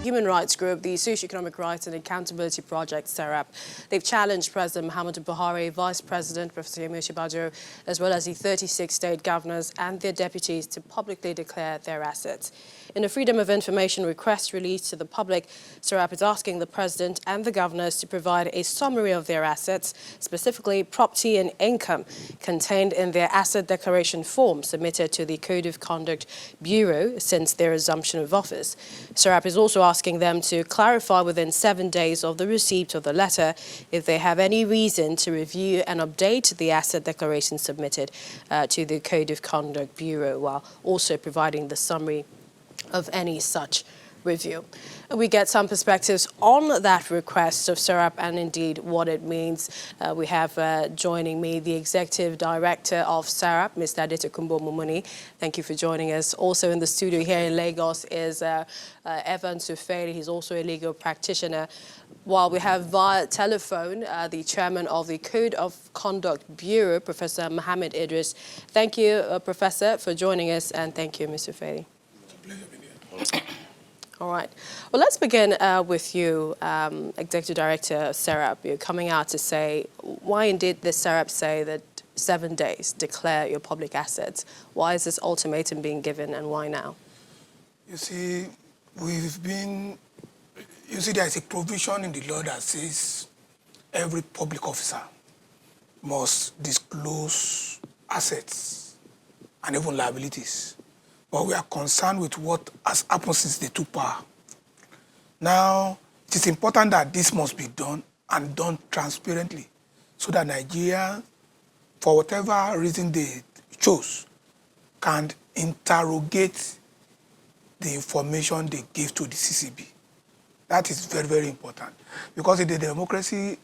Human rights group, the Socio-Economic Rights and Accountability Project, SERAP, they've challenged President Muhammadu Buhari, Vice President Professor Yemi Osinbajo, as well as the 36 state governors and their deputies to publicly declare their assets. In a Freedom of Information request released to the public, SERAP is asking the President and the governors to provide a summary of their assets, specifically property and income, contained in their asset declaration form submitted to the Code of Conduct Bureau since their assumption of office. SERAP is also asking them to clarify within 7 days of the receipt of the letter if they have any reason to review and update the asset declaration submitted to the Code of Conduct Bureau, while also providing the summary of any such review. We get some perspectives on that request of SERAP and indeed what it means. We have joining me the Executive Director of SERAP, Mr. Adetokunbo Mumuni. Thank you for joining us. Also in the studio here in Lagos is Evan Suferi. He's also a legal practitioner. While we have via telephone the Chairman of the Code of Conduct Bureau, Professor Mohammed Idris. Thank you, Professor, for joining us, and thank you, Mr. Suferi. All right. Well, let's begin with you, Executive Director of SERAP. You're coming out to say, why indeed did SERAP say that 7 days declare your public assets? Why is this ultimatum being given and why now? You see, there is a provision in the law that says every public officer must disclose assets and even liabilities. But we are concerned with what has happened since they took power. Now, it is important that this must be done and done transparently so that Nigeria, for whatever reason they chose, can interrogate the information they give to the CCB. That is very, very important. Because in the democracy,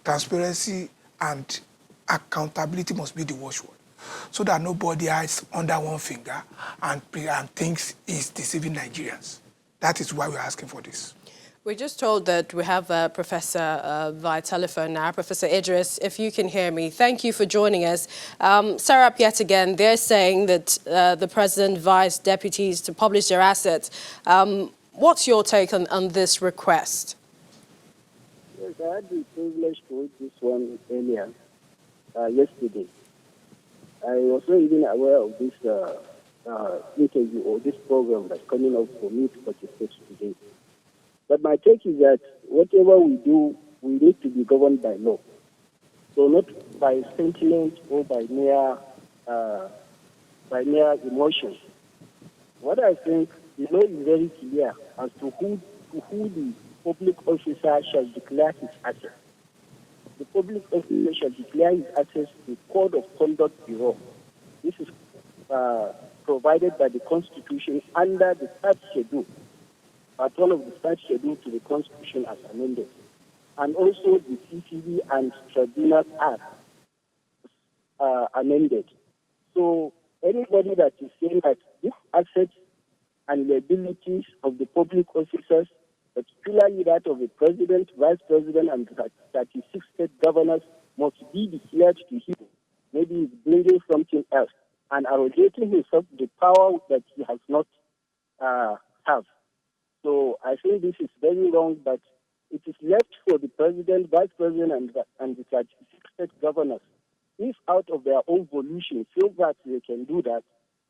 transparency and accountability must be the watchword, so that nobody hides under one finger and thinks is deceiving Nigerians. That is why we're asking for this. We're just told that we have a professor via telephone now. Professor Idris, if you can hear me, thank you for joining us. SERAP, yet again, they're saying that the President advised deputies to publish their assets. What's your take on this request? Yes, I had the privilege to read this one earlier, yesterday. I was not even aware of this interview or this program that's coming up for me to participate today. But my take is that whatever we do, we need to be governed by law. So not by sentiment or by mere emotion. What I think, the law is very clear as to who the public officer shall declare his assets. The public officer shall declare his assets to the Code of Conduct Bureau. This is provided by the Constitution under the third schedule, part 1 of the third schedule to the Constitution as amended, and also the CCB and Tribunal Act amended. So anybody that is saying that these assets and liabilities of the public officers, particularly that of the President, Vice President, and 36 state governors, must be declared to him. Maybe he's bringing something else and arrogating himself the power that he has not have. So I think this is very wrong, but it is left for the President, Vice President, and the 36 state governors. If out of their own volition feel that they can do that,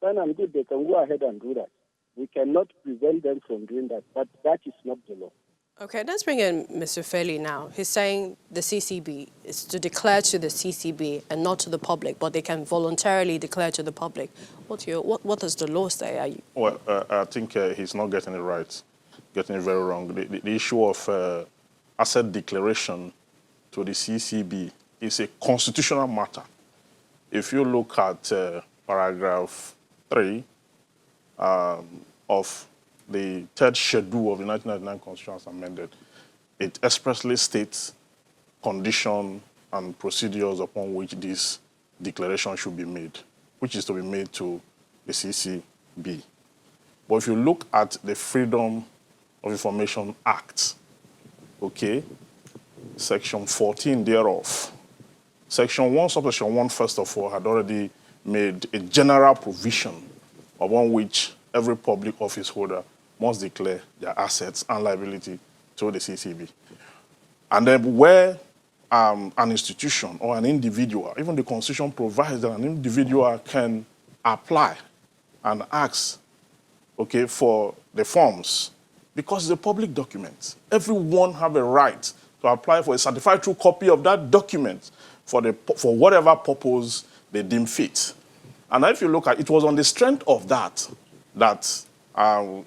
then and good, they can go ahead and do that. We cannot prevent them from doing that, but that is not the law. Okay, let's bring in Mr. Feli now. He's saying the CCB is to declare to the CCB and not to the public, but they can voluntarily declare to the public. What does the law say? Well, I think he's not getting it right, getting it very wrong. The issue of asset declaration to the CCB is a constitutional matter. If you look at paragraph 3 of the third schedule of the 1999 Constitution as amended, it expressly states conditions and procedures upon which this declaration should be made, which is to be made to the CCB. But if you look at the Freedom of Information Act, okay, section 14 thereof, section 1, subsection 1, first of all, had already made a general provision upon which every public office holder must declare their assets and liability to the CCB. And then where an institution or an individual, even the Constitution provides that an individual can apply and ask, okay, for the forms, because it's a public document. Everyone have a right to apply for a certified true copy of that document for whatever purpose they deem fit. And if you look at it, was on the strength of that an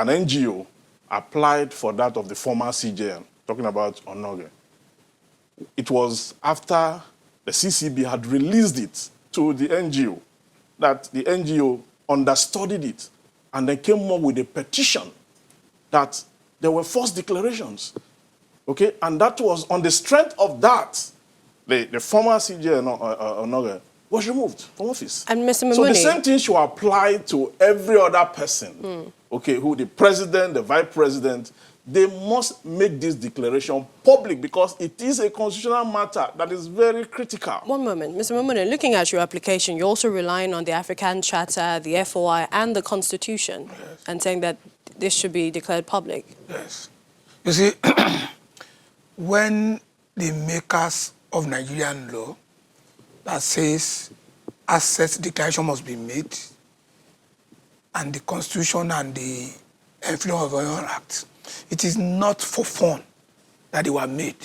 NGO applied for that of the former CJN, talking about Onoge. It was after the CCB had released it to the NGO that the NGO understudied it and then came up with a petition that there were false declarations. Okay, and that was on the strength of that, the former CJN Onoge was removed from office. And Mr. Mamuni, so the same thing should apply to every other person, okay, who the president, the vice president, they must make this declaration public because it is a constitutional matter that is very critical. One moment. Mr. Mamuni, looking at your application, you're also relying on the African Charter, the FOI, and the Constitution, yes, and saying that this should be declared public. Yes. You see, when the makers of Nigerian law that says assets declaration must be made, and the Constitution and the Freedom of Information Act, it is not for fun that they were made.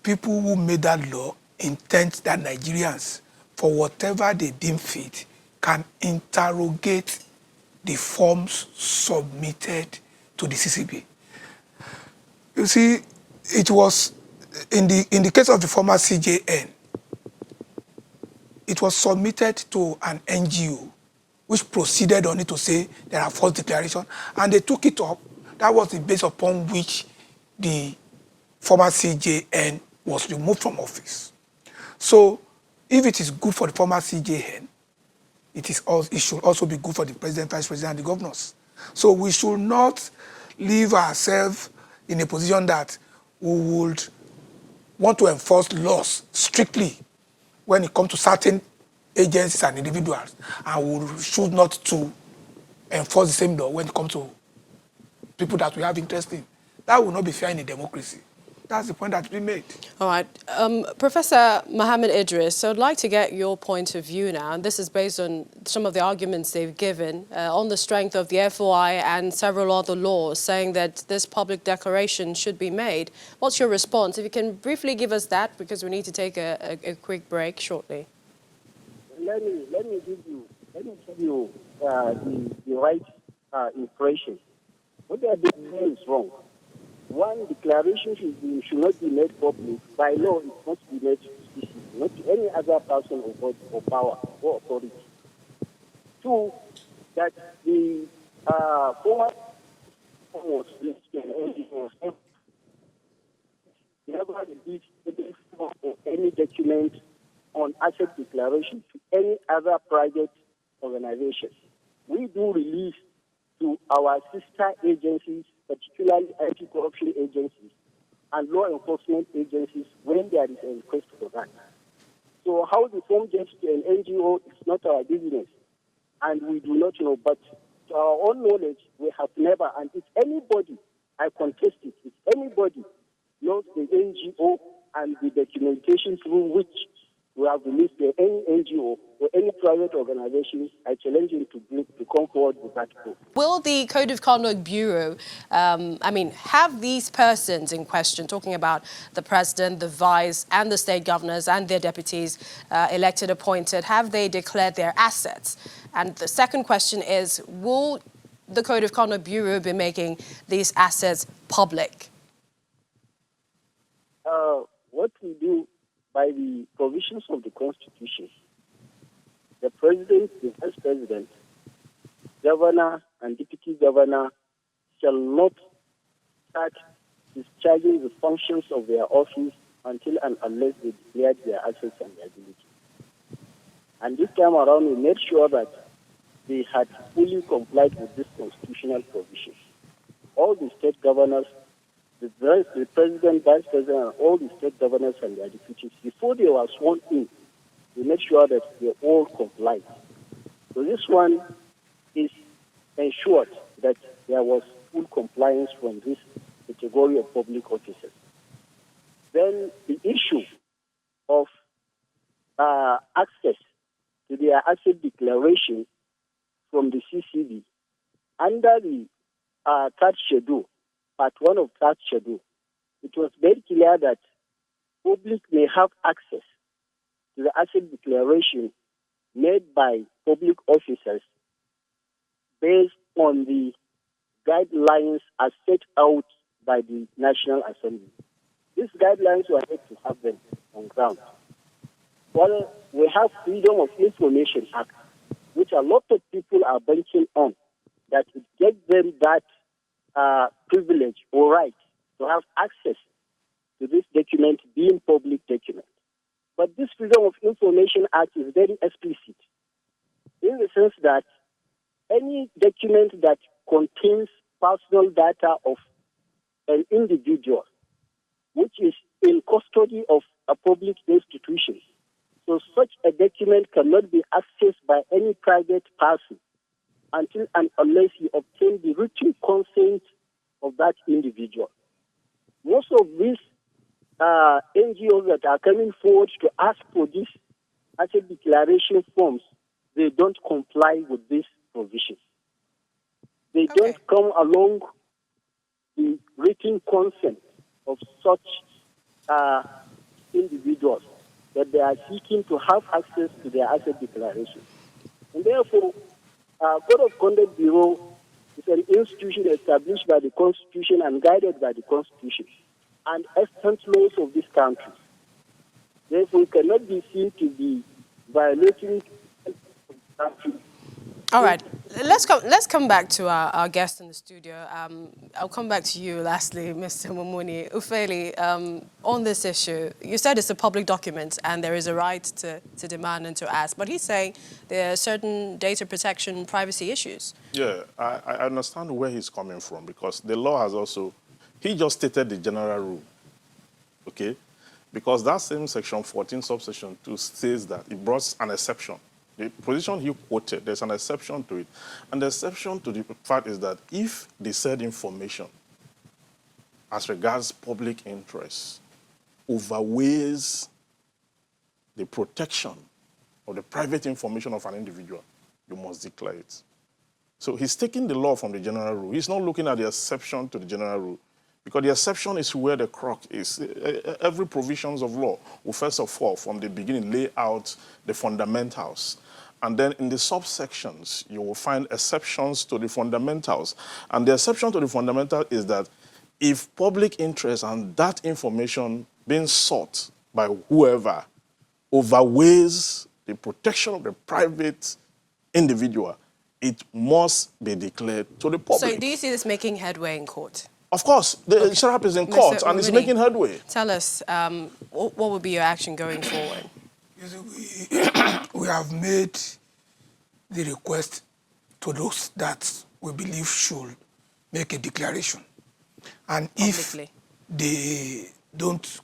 People who made that law intend that Nigerians, for whatever they deem fit, can interrogate the forms submitted to the CCB. You see, it was, in the case of the former CJN, it was submitted to an NGO, which proceeded on it to say there are false declarations, and they took it up. That was the base upon which the former CJN was removed from office. So, if it is good for the former CJN, it should also be good for the president, vice president, and the governors. So we should not leave ourselves in a position that we would want to enforce laws strictly when it comes to certain agencies and individuals, and we should not to enforce the same law when it comes to people that we have interest in. That will not be fair in a democracy. That's the point that's been made. All right. Professor Mohammed Idris, so I'd like to get your point of view now, and this is based on some of the arguments they've given on the strength of the FOI and several other laws saying that this public declaration should be made. What's your response? If you can briefly give us that, because we need to take a quick break shortly. Let me give you the right impression. What they are doing is wrong. One, declaration should not be made public. By law, it must be made to not to any other person or power or authority. Two, that the former was never released any document on asset declaration to any other private organization. We do release to our sister agencies, particularly anti-corruption agencies and law enforcement agencies when there is a request for that. So how the form gets to an NGO is not our business, and we do not know. But to our own knowledge, we have never, and if anybody, I contest it, if anybody knows the NGO and the documentation through which we have released any NGO or any private organization, I challenge him to come forward with that proof. Will the Code of Conduct Bureau, have these persons in question, talking about the president, the vice, and the state governors and their deputies, elected, appointed, have they declared their assets? And the second question is, will the Code of Conduct Bureau be making these assets public? What we do by the provisions of the Constitution, the president, the vice president, governor, and deputy governor shall not start discharging the functions of their office until and unless they declare their assets and liabilities. And this time around, we made sure that they had fully complied with this constitutional provision. All the state governors, the president, vice president, and all the state governors and their deputies, before they were sworn in, we made sure that they all complied. So this one is ensured that there was full compliance from this category of public officers. Then the issue of access to their asset declaration from the CCB under the third schedule, part 1 of third schedule, it was very clear that public may have access to the asset declaration made by public officers based on the guidelines as set out by the National Assembly. These guidelines were yet to happen on ground. Well, we have Freedom of Information Act, which a lot of people are banking on, that it gives them that privilege or right to have access to this document being public document. But this Freedom of Information Act is very explicit in the sense that any document that contains personal data of an individual, which is in custody of a public institution, so such a document cannot be accessed by any private person until and unless he obtains the written consent of that individual. Most of these NGOs that are coming forward to ask for these asset declaration forms, they don't comply with these provisions. They don't come along the written consent of such individuals that they are seeking to have access to their asset declaration. And therefore, Code of Conduct Bureau is an institution established by the Constitution and guided by the Constitution and extant laws of this country. Therefore, it cannot be seen to be violating the country. All right, let's come back to our guest in the studio. I'll come back to you lastly, Mr. Mumuni. Ufeli, on this issue, you said it's a public document and there is a right to demand and to ask, but he's saying there are certain data protection privacy issues. Yeah, I understand where he's coming from because the law has also, he just stated the general rule, okay? Because that same section 14 subsection 2 says that it brought an exception. The position he quoted, there's an exception to it. And the exception to the fact is that if the said information as regards public interest overweighs the protection of the private information of an individual, you must declare it. So he's taking the law from the general rule. He's not looking at the exception to the general rule because the exception is where the crock is. Every provisions of law will first of all, from the beginning, lay out the fundamentals. And then in the subsections, you will find exceptions to the fundamentals. And the exception to the fundamental is that if public interest and that information being sought by whoever overweighs the protection of the private individual, it must be declared to the public. So do you see this mamaking headway in court? Of course, the SERAP is in court and it's making headway. Tell us, what would be your action going forward? You see, we have made the request to those that we believe should make a declaration. And Publicly. if they don't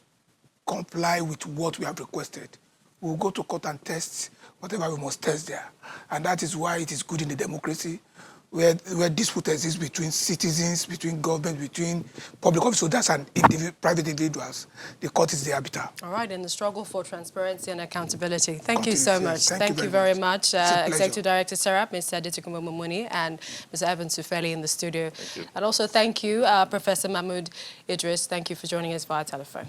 comply with what we have requested, we'll go to court and test whatever we must test there. And that is why it is good in the democracy where dispute exists between citizens, between government, between public officers and private individuals. The court is the arbiter. All right, in the struggle for transparency and accountability. Thank you so much. Thank you very much. Executive Director SERAP, Mr. Aditukumbo Mumuni, and Mr. Evans Ufeli in the studio. And also thank you, Professor Mahmoud Idris. Thank you for joining us via telephone.